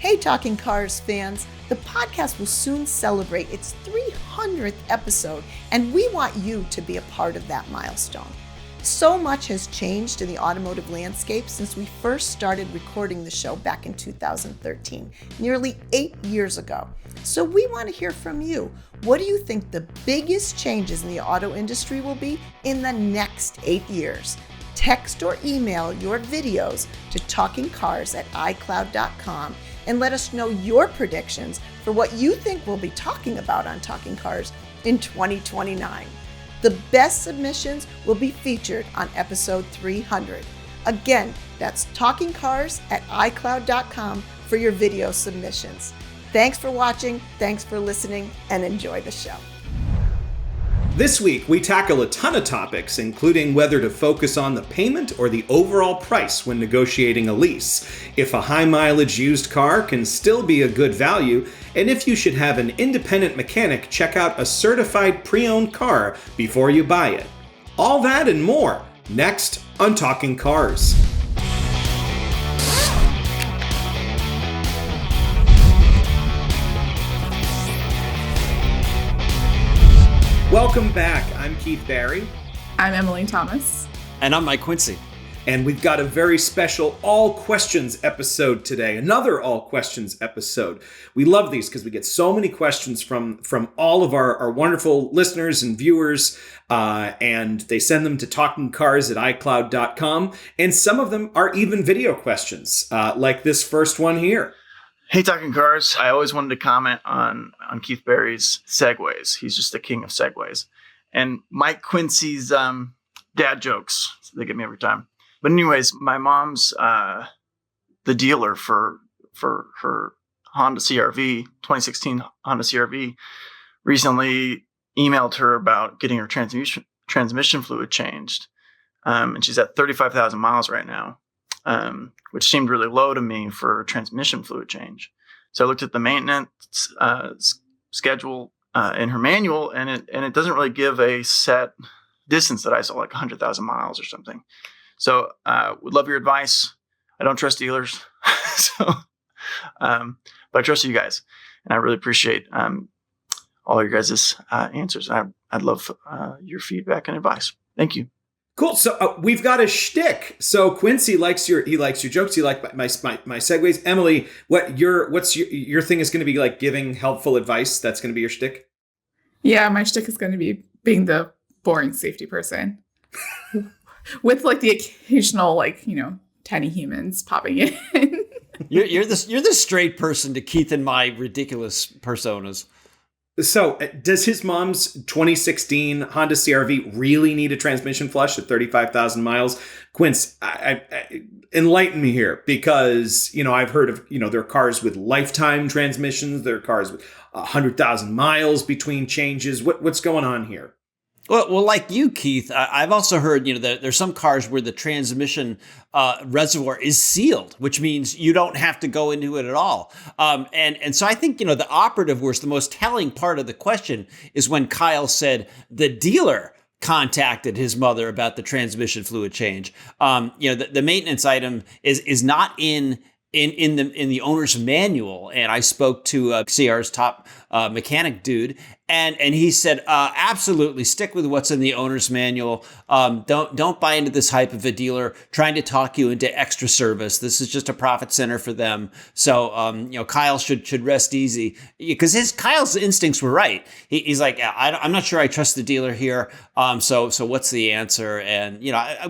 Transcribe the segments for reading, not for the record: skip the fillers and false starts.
Hey, Talking Cars fans, the podcast will soon celebrate its 300th episode, and we want you to be a part of that milestone. So much has changed in the automotive landscape since we first started recording the show back in 2013, nearly 8 years ago. So we want to hear from you. What do you think the biggest changes in the auto industry will be in the next 8 years? Text or email your videos to TalkingCars@iCloud.com and let us know your predictions for what you think we'll be talking about on Talking Cars in 2029. The best submissions will be featured on episode 300. Again, that's TalkingCars@iCloud.com for your video submissions. Thanks for watching, thanks for listening, and enjoy the show. This week, we tackle a ton of topics, including whether to focus on the payment or the overall price when negotiating a lease, if a high-mileage used car can still be a good value, and if you should have an independent mechanic check out a certified pre-owned car before you buy it. All that and more, next on Talking Cars. Welcome back. I'm Keith Barry. I'm Emily Thomas. And I'm Mike Quincy. And we've got a very special All Questions episode today. Another All Questions episode. We love these because we get so many questions from all of our wonderful listeners and viewers. And they send them to TalkingCars@iCloud.com. And some of them are even video questions, like this first one here. Hey, Talking Cars. I always wanted to comment on Keith Barry's segues. He's just the king of segues. And Mike Quincy's dad jokes. They get me every time. But anyways, my mom's the dealer for her Honda CRV, 2016 Honda CRV, recently emailed her about getting her transmission fluid changed. And she's at 35,000 miles right now. Which seemed really low to me for a transmission fluid change. So I looked at the maintenance schedule in her manual, and it doesn't really give a set distance that I saw, like 100,000 miles or something. So would love your advice. I don't trust dealers, but I trust you guys, and I really appreciate all your guys' answers. I'd love your feedback and advice. Thank you. Cool. So we've got a shtick. So Quincy likes your jokes. You like my segues. Emily, what's your thing is going to be like giving helpful advice. That's going to be your shtick. Yeah, my shtick is going to be being the boring safety person, with like the occasional tiny humans popping in. You're the straight person to Keith and my ridiculous personas. So, does his mom's 2016 Honda CR-V really need a transmission flush at 35,000 miles? Quince, I enlighten me here, because, I've heard of, there are cars with lifetime transmissions. There are cars with 100,000 miles between changes. What's going on here? Well, like you, Keith, I've also heard, that there's some cars where the transmission reservoir is sealed, which means you don't have to go into it at all. And so I think, the operative words, the most telling part of the question is when Kyle said the dealer contacted his mother about the transmission fluid change. The maintenance item is not in the owner's manual. And I spoke to CR's top mechanic dude, and he said, absolutely stick with what's in the owner's manual. Don't buy into this hype of a dealer trying to talk you into extra service. This is just a profit center for them. So, Kyle should rest easy, because Kyle's instincts were right. He's like, I'm not sure I trust the dealer here. So what's the answer? And,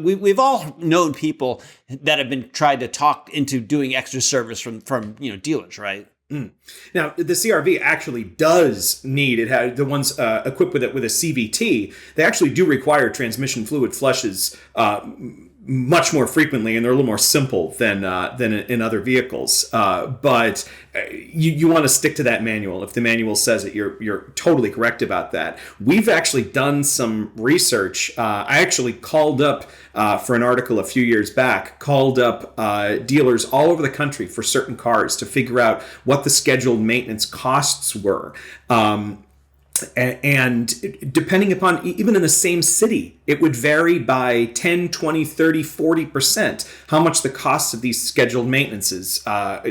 we've all known people that have been tried to talk into doing extra service from dealers, right? Mm. Now, the CR-V actually does need, it had the ones equipped with a CVT, they actually do require transmission fluid flushes much more frequently, and they're a little more simple than in other vehicles. But you want to stick to that manual. If the manual says it, you're totally correct about that. We've actually done some research. I actually called up for an article a few years back, called up dealers all over the country for certain cars to figure out what the scheduled maintenance costs were. And depending upon, even in the same city, It would vary by 10, 20, 30, 40%, how much the costs of these scheduled maintenances, how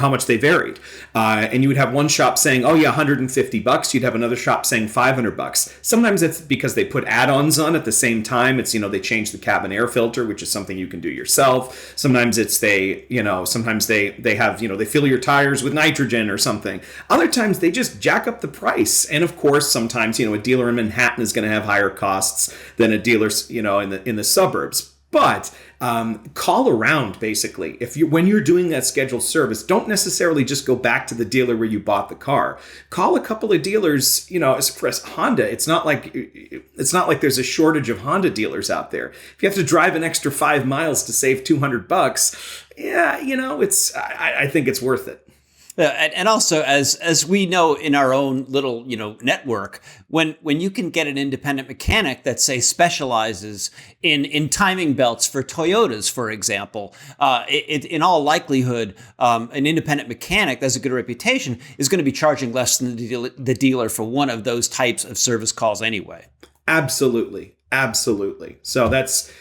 much they varied. And you would have one shop saying, oh yeah, $150. You'd have another shop saying $500. Sometimes it's because they put add-ons on at the same time. It's, they change the cabin air filter, which is something you can do yourself. Sometimes it's they have, they fill your tires with nitrogen or something. Other times they just jack up the price. And of course, sometimes, a dealer in Manhattan is going to have higher costs than a dealer, in the suburbs. But call around, basically. When you're doing that scheduled service, don't necessarily just go back to the dealer where you bought the car. Call a couple of dealers. For Honda, it's not like there's a shortage of Honda dealers out there. If you have to drive an extra 5 miles to save $200, yeah, I think it's worth it. And also, as we know in our own little, network, when you can get an independent mechanic that, say, specializes in timing belts for Toyotas, for example, in all likelihood, an independent mechanic that has a good reputation is going to be charging less than the dealer for one of those types of service calls anyway. Absolutely. So that's,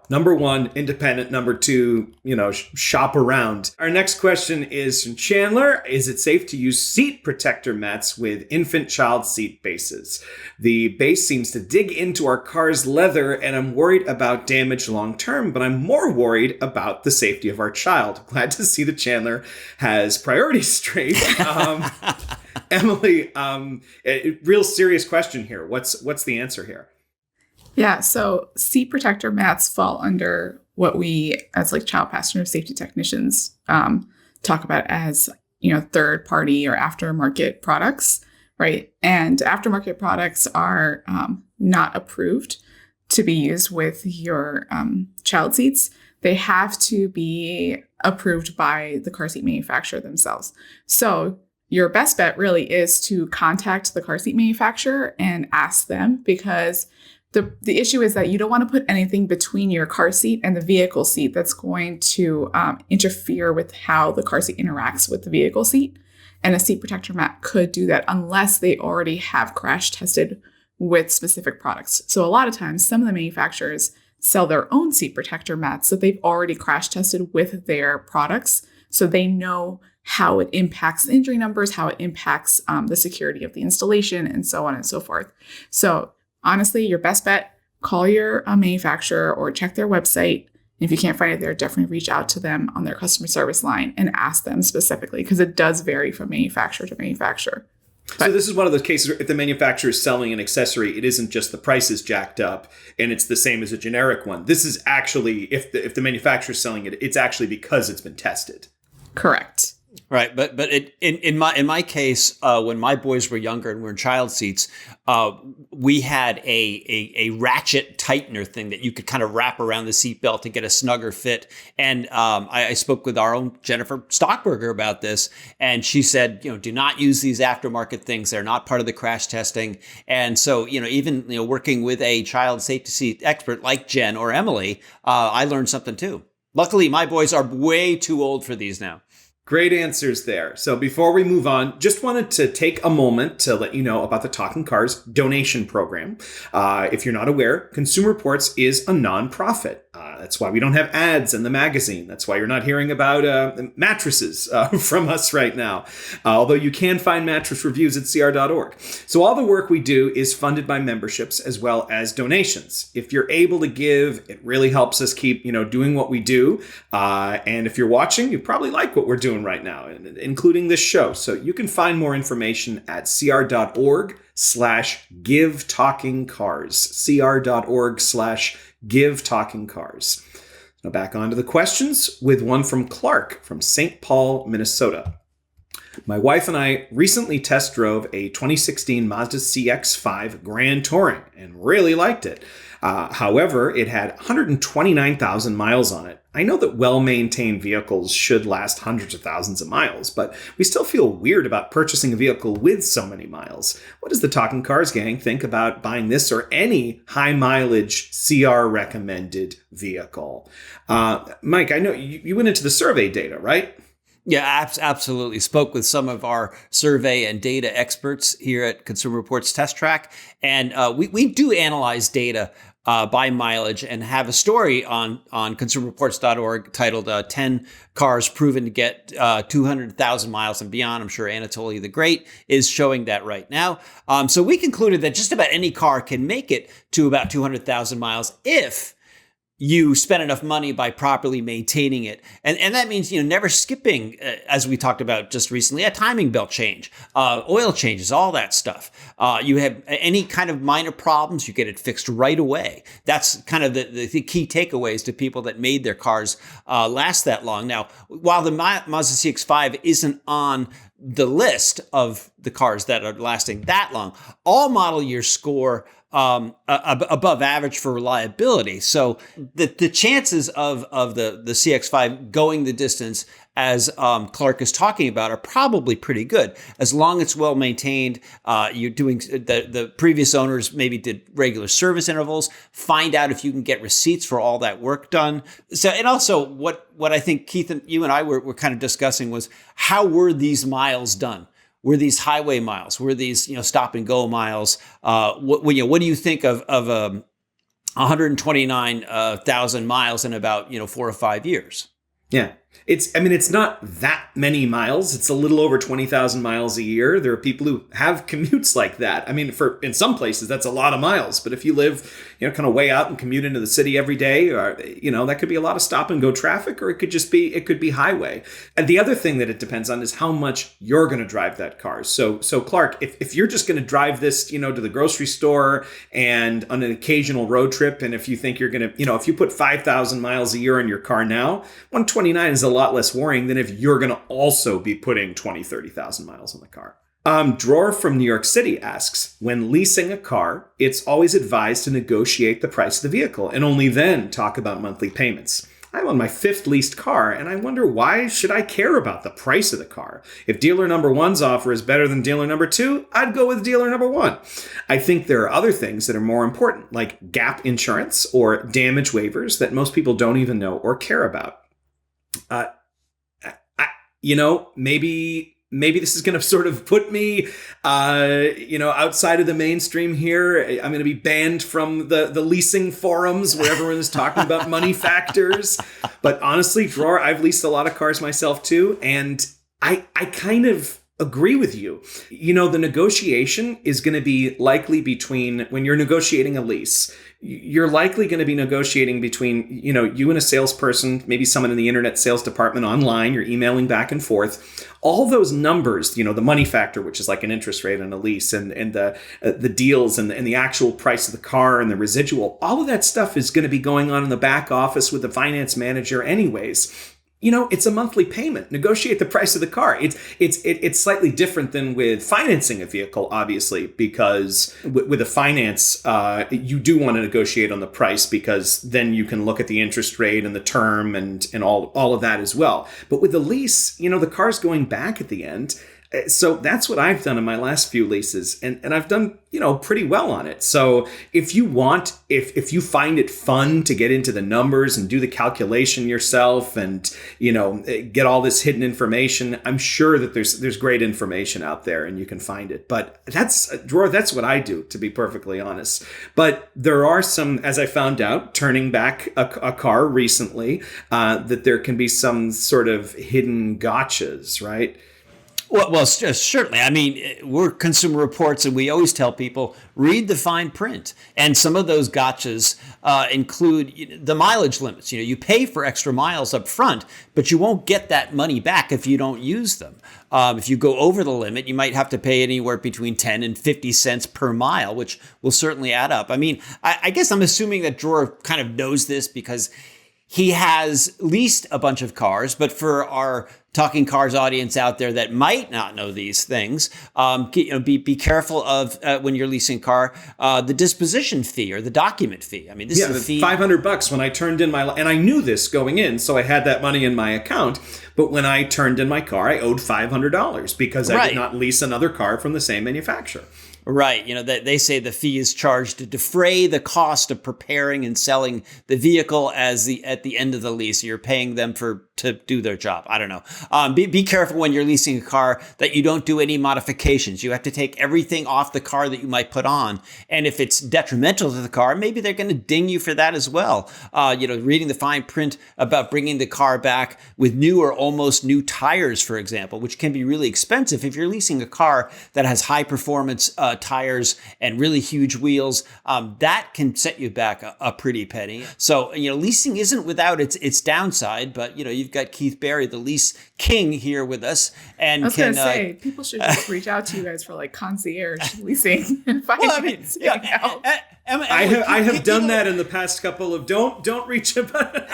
number one, independent. Number two, shop around. Our next question is from Chandler. Is it safe to use seat protector mats with infant child seat bases? The base seems to dig into our car's leather, and I'm worried about damage long term, but I'm more worried about the safety of our child. Glad to see that Chandler has priorities straight. Emily, a real serious question here. What's the answer here? Yeah, so seat protector mats fall under what we, as child passenger safety technicians, talk about as, third party or aftermarket products, right? And aftermarket products are not approved to be used with your child seats. They have to be approved by the car seat manufacturer themselves. So your best bet really is to contact the car seat manufacturer and ask them, because the issue is that you don't want to put anything between your car seat and the vehicle seat that's going to interfere with how the car seat interacts with the vehicle seat. And a seat protector mat could do that unless they already have crash tested with specific products. So a lot of times, some of the manufacturers sell their own seat protector mats that they've already crash tested with their products. So they know how it impacts injury numbers, how it impacts the security of the installation, and so on and so forth. So honestly, your best bet, call your manufacturer or check their website. And if you can't find it there, definitely reach out to them on their customer service line and ask them specifically, because it does vary from manufacturer to manufacturer. So this is one of those cases where if the manufacturer is selling an accessory, it isn't just the price is jacked up and it's the same as a generic one. This is actually, if the manufacturer is selling it, it's actually because it's been tested. Correct. Right, but in my case, when my boys were younger and were in child seats, we had a ratchet tightener thing that you could kind of wrap around the seatbelt to get a snugger fit. And I spoke with our own Jennifer Stockberger about this, and she said, do not use these aftermarket things; they're not part of the crash testing. And so, even working with a child safety seat expert like Jen or Emily, I learned something too. Luckily, my boys are way too old for these now. Great answers there. So before we move on, just wanted to take a moment to let you know about the Talking Cars donation program. If you're not aware, Consumer Reports is a nonprofit. That's why we don't have ads in the magazine. That's why you're not hearing about mattresses from us right now. Although you can find mattress reviews at cr.org. So all the work we do is funded by memberships as well as donations. If you're able to give, it really helps us keep, doing what we do. And if you're watching, you probably like what we're doing right now, including this show. So you can find more information at cr.org/give talking cars. cr.org/give talking cars. Now back on to the questions with one from Clark from St. Paul, Minnesota. My wife and I recently test drove a 2016 Mazda CX-5 Grand Touring and really liked it. However, it had 129,000 miles on it. I know that well-maintained vehicles should last hundreds of thousands of miles, but we still feel weird about purchasing a vehicle with so many miles. What does the Talking Cars gang think about buying this or any high-mileage CR-recommended vehicle? Mike, I know you went into the survey data, right? Yeah, absolutely. Spoke with some of our survey and data experts here at Consumer Reports Test Track. And we do analyze data by mileage and have a story on consumerreports.org titled 10 Cars Proven to Get 200,000 Miles and Beyond. I'm sure Anatoly the Great is showing that right now. So we concluded that just about any car can make it to about 200,000 miles if you spend enough money by properly maintaining it. And that means, never skipping, as we talked about just recently, a timing belt change, oil changes, all that stuff. You have any kind of minor problems, you get it fixed right away. That's kind of the key takeaways to people that made their cars last that long. Now, while the Mazda CX-5 isn't on the list of the cars that are lasting that long, all model years score above average for reliability. So the chances of the CX-5 going the distance, as Clark is talking about, are probably pretty good. As long as it's well maintained, you're doing the previous owners maybe did regular service intervals, find out if you can get receipts for all that work done. So, and also what I think Keith and you and I were kind of discussing was, how were these miles done? Were these highway miles? Were these, stop and go miles? What do you think of 129,000 miles in about 4 or 5 years? Yeah. It's not that many miles. It's a little over 20,000 miles a year. There are people who have commutes like that. In some places, that's a lot of miles. But if you live, kind of way out and commute into the city every day, or, that could be a lot of stop and go traffic, or it could be highway. And the other thing that it depends on is how much you're going to drive that car. So Clark, if you're just going to drive this, to the grocery store and on an occasional road trip, and if you think you're going to, if you put 5,000 miles a year on your car now, 129 is a lot less worrying than if you're going to also be putting 20, 30,000 miles on the car. Drawer from New York City asks, when leasing a car, it's always advised to negotiate the price of the vehicle and only then talk about monthly payments. I'm on my 5th leased car, and I wonder, why should I care about the price of the car? If dealer number 1's offer is better than dealer number 2, I'd go with dealer number 1. I think there are other things that are more important, like gap insurance or damage waivers that most people don't even know or care about. Maybe this is going to sort of put me, outside of the mainstream here. I'm going to be banned from the leasing forums where everyone is talking about money factors. But honestly, Drawer, I've leased a lot of cars myself too. And I kind of agree with you. The negotiation is going to be likely between, when you're negotiating a lease, you're likely going to be negotiating between, you and a salesperson, maybe someone in the internet sales department online, you're emailing back and forth. All those numbers, the money factor, which is like an interest rate on a lease, and the deals and the actual price of the car and the residual, all of that stuff is going to be going on in the back office with the finance manager anyways. It's a monthly payment. Negotiate the price of the car. It's slightly different than with financing a vehicle, obviously, because with a finance, you do want to negotiate on the price, because then you can look at the interest rate and the term and all of that as well. But with the lease, the car's going back at the end. So that's what I've done in my last few leases, and I've done, pretty well on it. So if you find it fun to get into the numbers and do the calculation yourself and, get all this hidden information, I'm sure that there's great information out there and you can find it. But that's what I do, to be perfectly honest. But there are some, as I found out, turning back a car recently, that there can be some sort of hidden gotchas, right? Well, certainly. We're Consumer Reports, and we always tell people, read the fine print. And some of those gotchas include the mileage limits. You pay for extra miles up front, but you won't get that money back if you don't use them. If you go over the limit, you might have to pay anywhere between 10 and 50 cents per mile, which will certainly add up. I guess I'm assuming that Drawer kind of knows this because he has leased a bunch of cars, but for our Talking Cars audience out there that might not know these things, be careful of when you're leasing a car, the disposition fee or the document fee. This is a fee. $500 when I turned in and I knew this going in, so I had that money in my account. But when I turned in my car, I owed $500 because I did not lease another car from the same manufacturer. Right. They say the fee is charged to defray the cost of preparing and selling the vehicle at the end of the lease. You're paying them to do their job. I don't know. Be careful when you're leasing a car that you don't do any modifications. You have to take everything off the car that you might put on. And if it's detrimental to the car, maybe they're going to ding you for that as well. Reading the fine print about bringing the car back with new or almost new tires, for example, which can be really expensive. If you're leasing a car that has high performance tires and really huge wheels, that can set you back a pretty penny. So, leasing isn't without its downside, but, you've got Keith Barry, the lease king, here with us. And I was going to say, people should just reach out to you guys for like concierge leasing and financing. Well, I have done that in the past couple of don't reach out.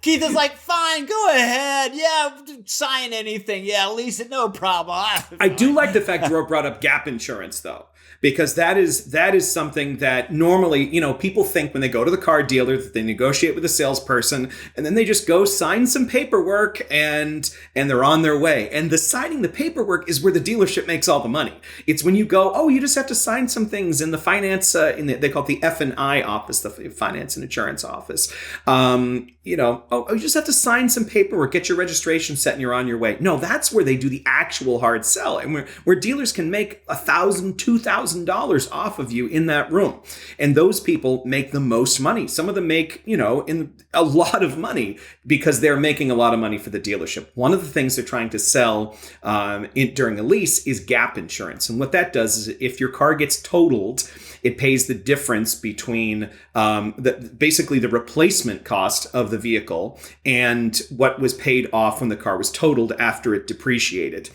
Keith is like, fine, go ahead. Yeah, sign anything. Yeah, lease it, no problem. I do like the fact Drew brought up gap insurance, though, because that is something that normally, people think when they go to the car dealer that they negotiate with a salesperson and then they just go sign some paperwork and they're on their way. And the signing the paperwork is where the dealership makes all the money. It's when you go, oh, you just have to sign some things in the finance, they call it the F&I office, the finance and insurance office. You just have to sign some paperwork, get your registration set, and you're on your way. No, that's where they do the actual hard sell, and where dealers can make $1,000, $2,000 off of you in that room. And those people make the most money. Some of them make, in a lot of money because they're making a lot of money for the dealership. One of the things they're trying to sell during a lease is gap insurance. And what that does is if your car gets totaled, it pays the difference between basically the replacement cost of the vehicle and what was paid off when the car was totaled after it depreciated.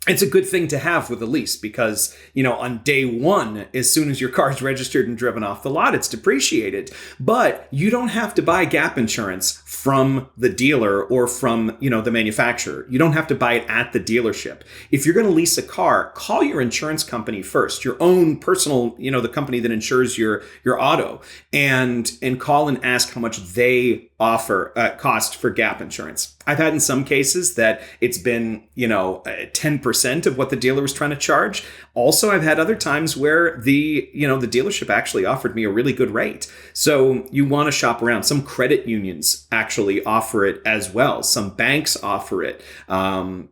It's a good thing to have with a lease because, on day one, as soon as your car is registered and driven off the lot, it's depreciated. But you don't have to buy gap insurance from the dealer or from, the manufacturer. You don't have to buy it at the dealership. If you're going to lease a car, call your insurance company first, your own personal, the company that insures your auto, and call and ask how much they offer cost for gap insurance. I've had in some cases that it's been, 10% of what the dealer was trying to charge. Also, I've had other times where the dealership actually offered me a really good rate. So you want to shop around. Some credit unions actually offer it as well. Some banks offer it on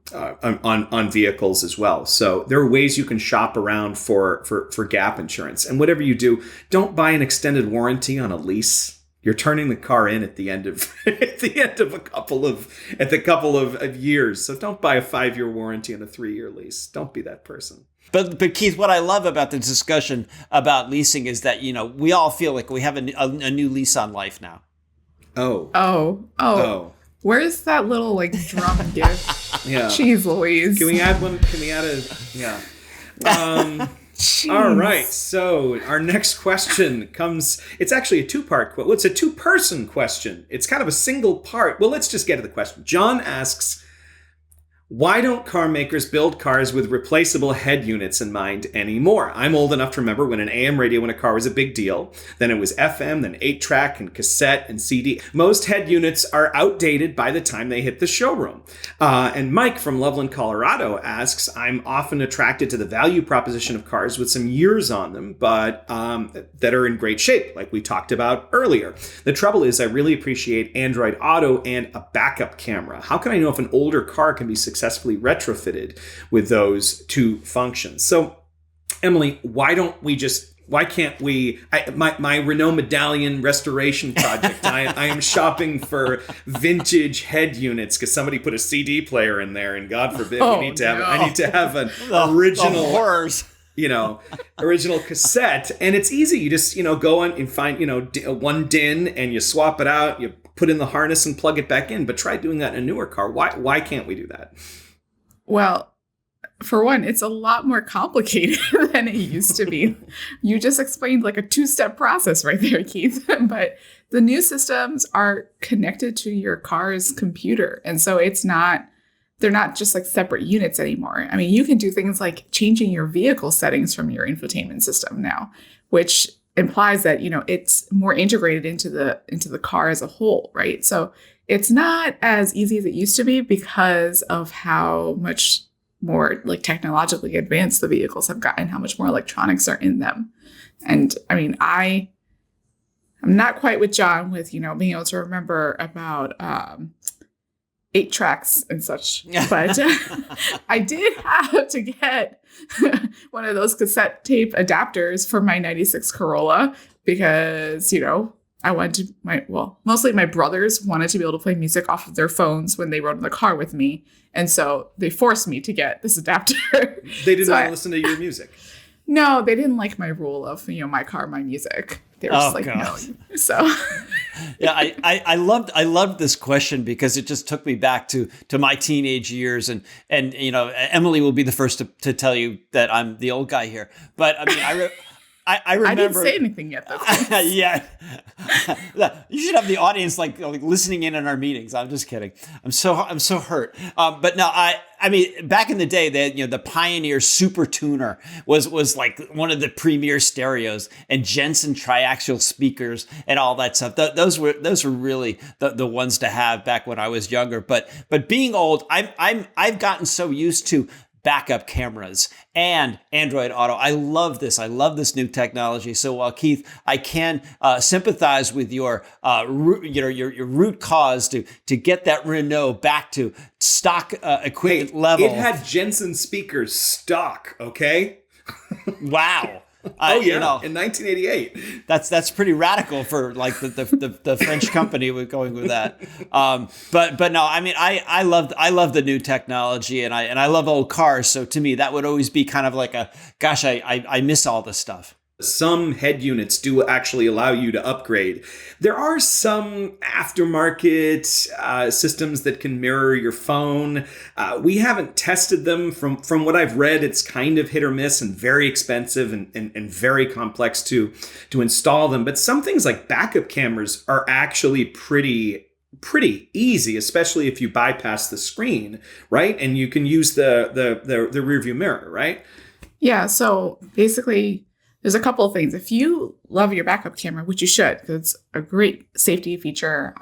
vehicles as well. So there are ways you can shop around for gap insurance. And whatever you do, don't buy an extended warranty on a lease. You're turning the car in at the end of a couple of years. So don't buy a 5-year warranty on a 3-year lease. Don't be that person. But Keith, what I love about the discussion about leasing is that, we all feel like we have a new lease on life now. Oh. Where's that little drum gift? Yeah. Jeez Louise. Can we add one? Can we add a, yeah. All right. So our next question comes, it's actually a two-part question. Well, it's a two-person question. It's kind of a single part. Well, let's just get to the question. John asks, why don't car makers build cars with replaceable head units in mind anymore? I'm old enough to remember when an AM radio in a car was a big deal. Then it was FM, then 8-track and cassette and CD. Most head units are outdated by the time they hit the showroom. And Mike from Loveland, Colorado asks, I'm often attracted to the value proposition of cars with some years on them, but that are in great shape, like we talked about earlier. The trouble is I really appreciate Android Auto and a backup camera. How can I know if an older car can be successfully retrofitted with those two functions? So, Emily, why can't we, my Renault Medallion restoration project, I am shopping for vintage head units because somebody put a CD player in there and God forbid I need to have an original horrors. Original cassette. And it's easy. You just, go on and find, one DIN and you swap it out, you put in the harness and plug it back in. But try doing that in a newer car. Why can't we do that? Well, for one, it's a lot more complicated than it used to be. You just explained a 2-step process right there, Keith. But the new systems are connected to your car's computer. And so they're not just separate units anymore. I mean, you can do things like changing your vehicle settings from your infotainment system now, which implies that, it's more integrated into the car as a whole, right? So it's not as easy as it used to be because of how much more technologically advanced the vehicles have gotten, how much more electronics are in them. And I mean, I'm not quite with John with, being able to remember about 8 tracks and such. But I did have to get one of those cassette tape adapters for my 96 Corolla because, I wanted to, mostly my brothers wanted to be able to play music off of their phones when they rode in the car with me. And so they forced me to get this adapter. They did not listen to your music. No, they didn't like my rule of, my car, my music. They were just like, God. No. So yeah, I loved this question because it just took me back to my teenage years, and Emily will be the first to tell you that I'm the old guy here. But I mean, I remember. I didn't say anything yet, though. Yeah, you should have the audience like listening in on our meetings. I'm just kidding. I'm so hurt. But no, I mean, back in the day, the Pioneer Super Tuner was like one of the premier stereos, and Jensen triaxial speakers and all that stuff. Those were really the ones to have back when I was younger. But being old, I've gotten so used to backup cameras and Android Auto. I love this. I love this new technology. So while Keith, I can sympathize with your root cause to get that Renault back to stock equipment level. It had Jensen speakers stock. Okay. Wow. In 1988. That's pretty radical for like the French company with going with that. But no, I mean I love the new technology and I love old cars. So to me that would always be kind of like I miss all this stuff. Some head units do actually allow you to upgrade. There are some aftermarket systems that can mirror your phone. We haven't tested them. From what I've read, it's kind of hit or miss and very expensive and very complex to install them. But some things like backup cameras are actually pretty easy, especially if you bypass the screen, right? And you can use the rear view mirror, right? Yeah. So basically, there's a couple of things. If you love your backup camera, which you should, because it's a great safety feature,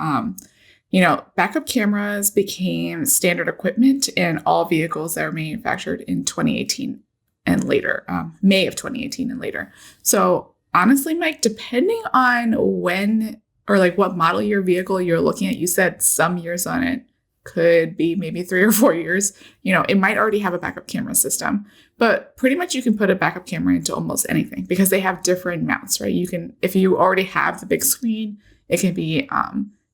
backup cameras became standard equipment in all vehicles that were manufactured in 2018 and later, May of 2018 and later. So honestly, Mike, depending on when or like what model your vehicle you're looking at, you said some years on it, could be maybe 3 or 4 years, it might already have a backup camera system, but pretty much you can put a backup camera into almost anything because they have different mounts, right? You can, if you already have the big screen, it can be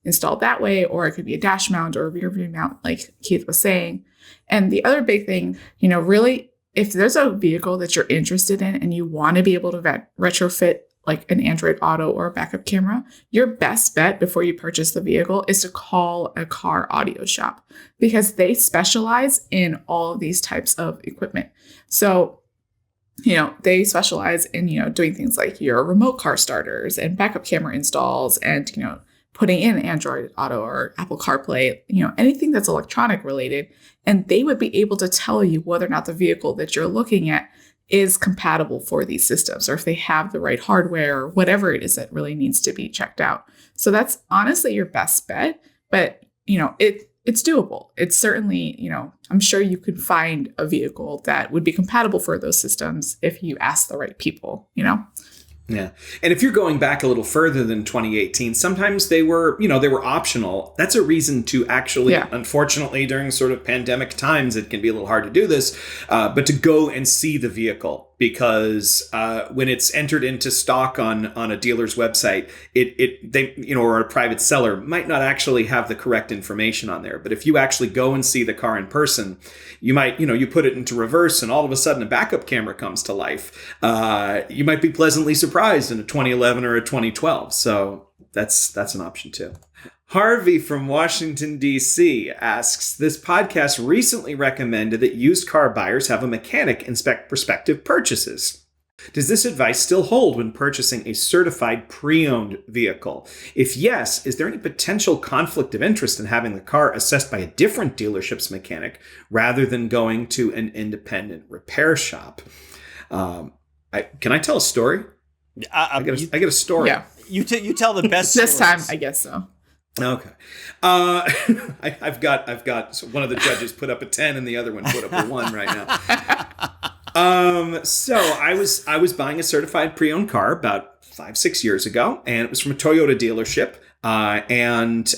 installed that way, or it could be a dash mount or a rear view mount, like Keith was saying. And the other big thing, really, if there's a vehicle that you're interested in and you want to be able to retrofit like an Android Auto or a backup camera, your best bet before you purchase the vehicle is to call a car audio shop because they specialize in all of these types of equipment. So, they specialize in, doing things like your remote car starters and backup camera installs and, putting in Android Auto or Apple CarPlay, anything that's electronic related. And they would be able to tell you whether or not the vehicle that you're looking at is compatible for these systems, or if they have the right hardware, or whatever it is that really needs to be checked out. So that's honestly your best bet, but it's doable. It's certainly, I'm sure you could find a vehicle that would be compatible for those systems if you ask the right people, Yeah. And if you're going back a little further than 2018, sometimes they were optional. That's a reason to actually, unfortunately, during sort of pandemic times, it can be a little hard to do this, but to go and see the vehicle. Because when it's entered into stock on a dealer's website, or a private seller might not actually have the correct information on there. But if you actually go and see the car in person, you might, you put it into reverse and all of a sudden a backup camera comes to life. You might be pleasantly surprised in a 2011 or a 2012. So that's an option too. Harvey from Washington, D.C. asks, this podcast recently recommended that used car buyers have a mechanic inspect prospective purchases. Does this advice still hold when purchasing a certified pre-owned vehicle? If yes, is there any potential conflict of interest in having the car assessed by a different dealership's mechanic rather than going to an independent repair shop? Can I tell a story? I get a story. Yeah. You tell the best this time, stories. I guess so. Okay. I've got so one of the judges put up a 10 and the other one put up a 1 right now. So I was buying a certified pre-owned car about 5-6 years ago, and it was from a Toyota dealership. and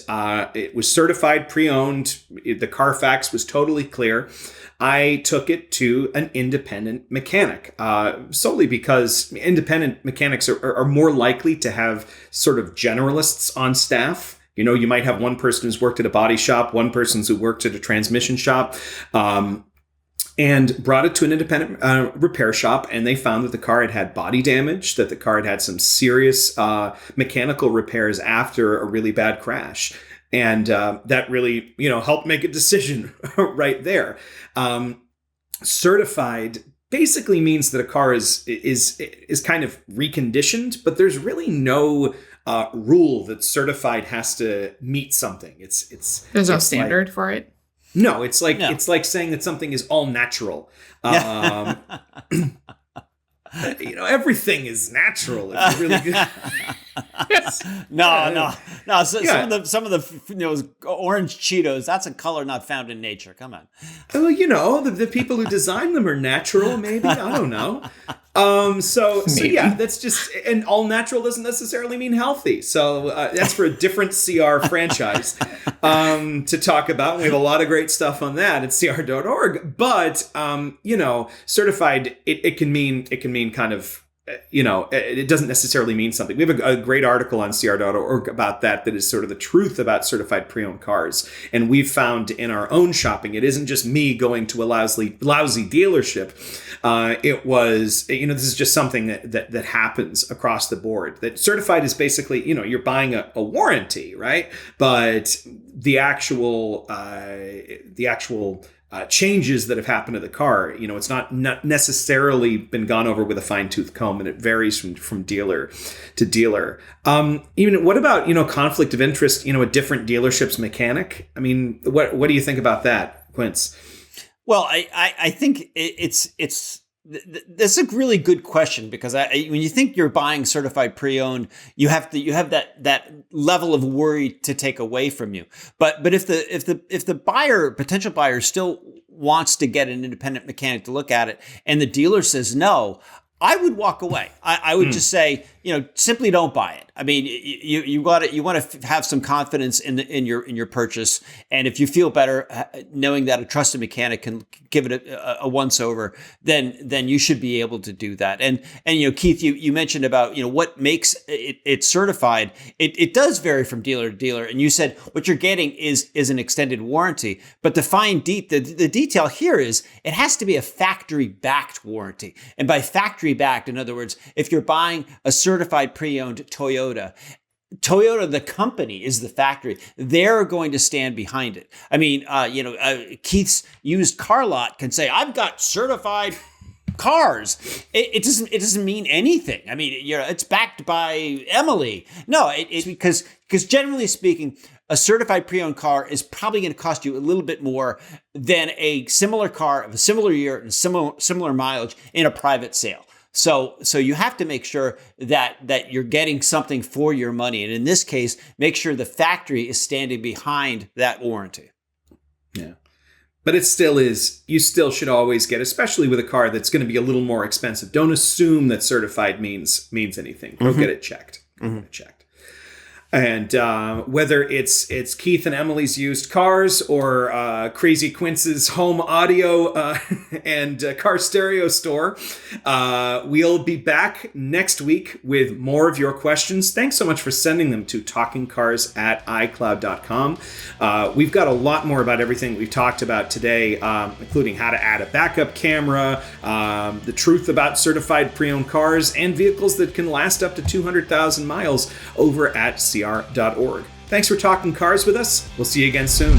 it was certified pre-owned. The Carfax was totally clear. I took it to an independent mechanic, solely because independent mechanics are more likely to have sort of generalists on staff. You know, you might have one person who's worked at a body shop, one person who worked at a transmission shop, and brought it to an independent repair shop, and they found that the car had had body damage, that the car had had some serious mechanical repairs after a really bad crash. And that really, helped make a decision right there. Certified basically means that a car is kind of reconditioned, but there's really no rule that certified has to meet something. There's no standard for it. No, it's like saying that something is all natural. Everything is natural. If you're really good. No. Some of the orange Cheetos, that's a color not found in nature. Come on. Well, the people who design them are natural. Maybe, I don't know. So yeah, that's just, and all natural doesn't necessarily mean healthy. So that's for a different CR franchise to talk about. We have a lot of great stuff on that at cr.org. But certified, it can mean kind of. It doesn't necessarily mean something. We have a great article on cr.org about that is sort of the truth about certified pre-owned cars. And we've found in our own shopping, it isn't just me going to a lousy dealership. It was, this is just something that happens across the board. That certified is basically, you're buying a warranty, right? But the actual changes that have happened to the car, it's not necessarily been gone over with a fine-tooth comb, and it varies from dealer to dealer. Even what about conflict of interest? A different dealership's mechanic. I mean, what do you think about that, Quince? Well, I think that's a really good question, because when you think you're buying certified pre-owned, you have that level of worry to take away from you. But if the potential buyer still wants to get an independent mechanic to look at it, and the dealer says no, I would walk away. I would just say, simply don't buy it. I mean, you want to have some confidence in your purchase, and if you feel better knowing that a trusted mechanic can give it a once over, then you should be able to do that. And Keith, you mentioned about what makes it certified. It does vary from dealer to dealer, and you said what you're getting is an extended warranty. But the detail here is it has to be a factory backed warranty, and by factory backed, in other words, if you're buying a certified pre-owned Toyota, the company is the factory. They're going to stand behind it. I mean, Keith's used car lot can say, "I've got certified cars." It doesn't mean anything. I mean, it's backed by Emily. No, it's because generally speaking, a certified pre-owned car is probably going to cost you a little bit more than a similar car of a similar year and similar mileage in a private sale. So you have to make sure that you're getting something for your money. And in this case, make sure the factory is standing behind that warranty. Yeah. But it still is, you still should always get, especially with a car that's going to be a little more expensive. Don't assume that certified means anything. Go get it checked. And whether it's Keith and Emily's used cars or Crazy Quince's home audio and car stereo store, we'll be back next week with more of your questions. Thanks so much for sending them to talkingcars@icloud.com. We've got a lot more about everything we've talked about today, including how to add a backup camera, the truth about certified pre-owned cars, and vehicles that can last up to 200,000 miles over at cr.org. Thanks for talking cars with us. We'll see you again soon.